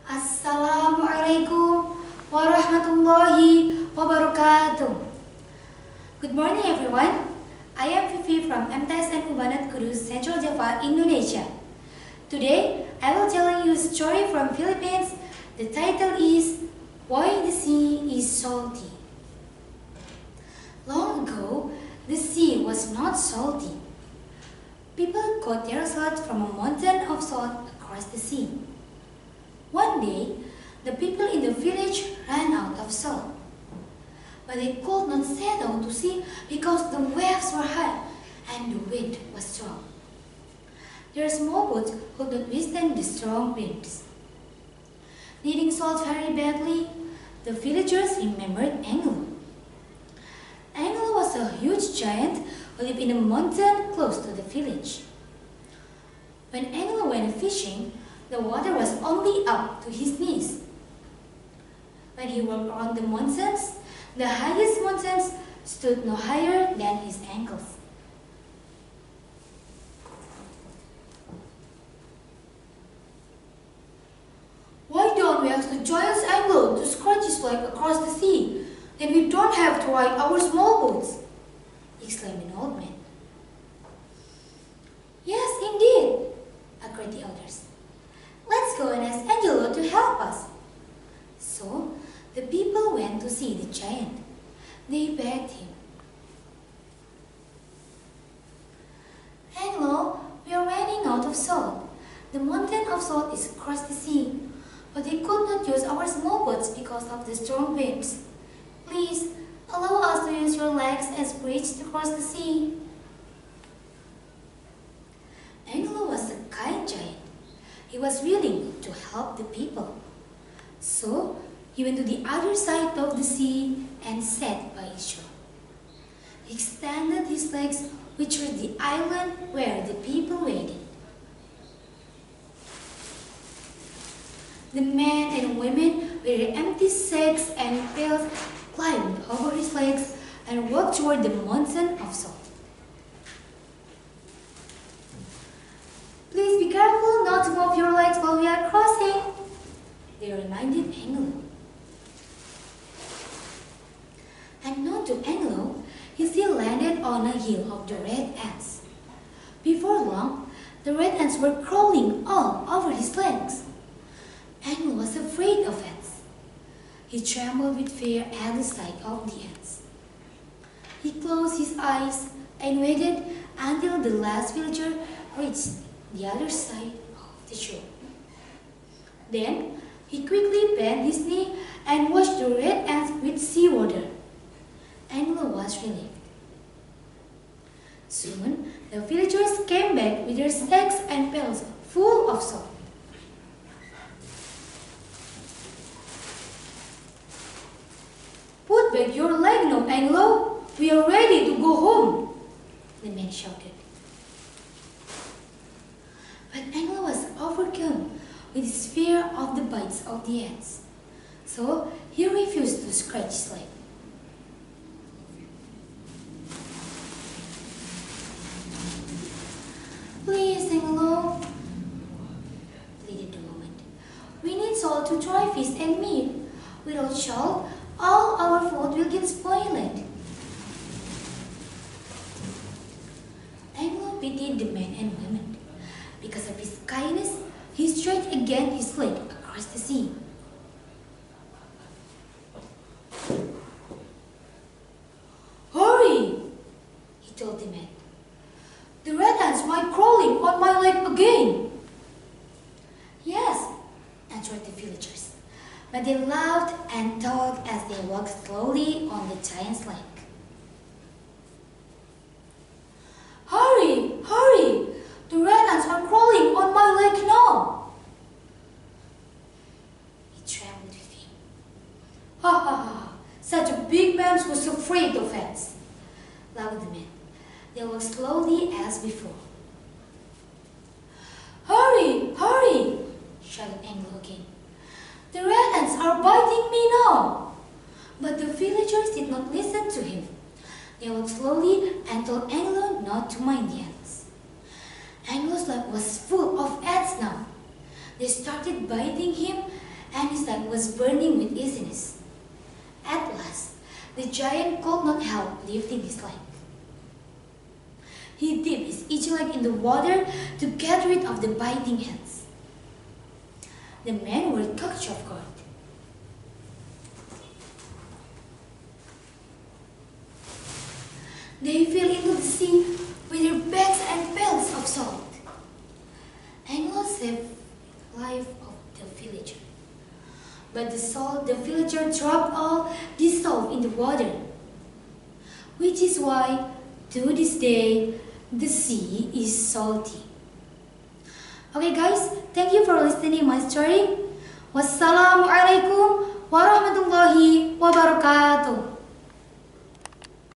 Assalamualaikum warahmatullahi wabarakatuh. Good morning everyone. I am Fifi from MTSN Ubanat Kudus, Central Java, Indonesia. Today I will tell you a story from Philippines. The title is Why the Sea is Salty. Long ago, the sea was not salty. People got their salt from a mountain of salt across the sea. One day, the people in the village ran out of salt. But they could not set out to sea because the waves were high and the wind was strong. Their small boats could not withstand the strong winds. Needing salt very badly, the villagers remembered Angelo. Angelo was a huge giant who lived in a mountain close to the village. When Angelo went fishing, the water was only up to his knees. When he walked around the mountains, the highest mountains stood no higher than his ankles. Why don't we ask the giant's Angelo to scratch his leg across the sea? Then we don't have to ride our small boats, exclaimed an old man. Yes, indeed, agreed the others. Let's go and ask Angelo to help us. So, the people went to see the giant. They begged him. Angelo, we are running out of salt. The mountain of salt is across the sea, but we could not use our small boats because of the strong winds. Please, allow us to use your legs as bridge to cross the sea. Angelo was a kind giant. He was willing to help the people. So, he went to the other side of the sea and sat by his shore. He extended his legs, which were the island where the people waited. The men and women with their empty sacks and pails climbed over his legs and walked toward the mountain of salt. Please be careful not to move your legs while we are crossing, they reminded Angelo. Unknown to Angelo, he still landed on a hill of the red ants. Before long, the red ants were crawling all over his legs. Angelo was afraid of ants. He trembled with fear at the sight of the ants. He closed his eyes and waited until the last villager reached the other side of the shore. Then, he quickly bent his knee and washed the red ants with seawater. Angelo was relieved. Soon, the villagers came back with their sacks and pails full of salt. Put back your leg now, Angelo. We are ready to go home, the man shouted. But Angelo was overcome with his fear of the bites of the ants, so he refused to scratch his leg. Please, Angelo, pleaded the woman. We need salt to dry fish and meat. Without salt, all our food will get spoiled. Angelo pitied the men and women. Because of his kindness, he stretched again his leg across the sea. Hurry, he told the man. The red ants might crawling on my leg again. Yes, answered the villagers, but they laughed and talked as they walked slowly on the giant's leg. Hurry, hurry! The red ants are crawling on my leg now. He trembled with fear. Ha ha ha! Such a big man was afraid of ants, laughed the man. They walked slowly as before. Hurry, hurry! Shouted Angelo again. The red ants are biting me now. But the villagers did not listen to him. They walked slowly and told Angelo not to mind the ants. Angelo's leg was full of ants now. They started biting him and his leg was burning with easiness. At last, the giant could not help lifting his leg. He dipped his itching leg in the water to get rid of the biting ants. The men were caught off guard. They fell into the sea with their bags and pails of salt. Angelo saved the life of the villager. But the villager dropped all this salt in the water. Which is why, to this day, the sea is salty. Okay guys, thank you for listening my story. Wassalamualaikum warahmatullahi wabarakatuh.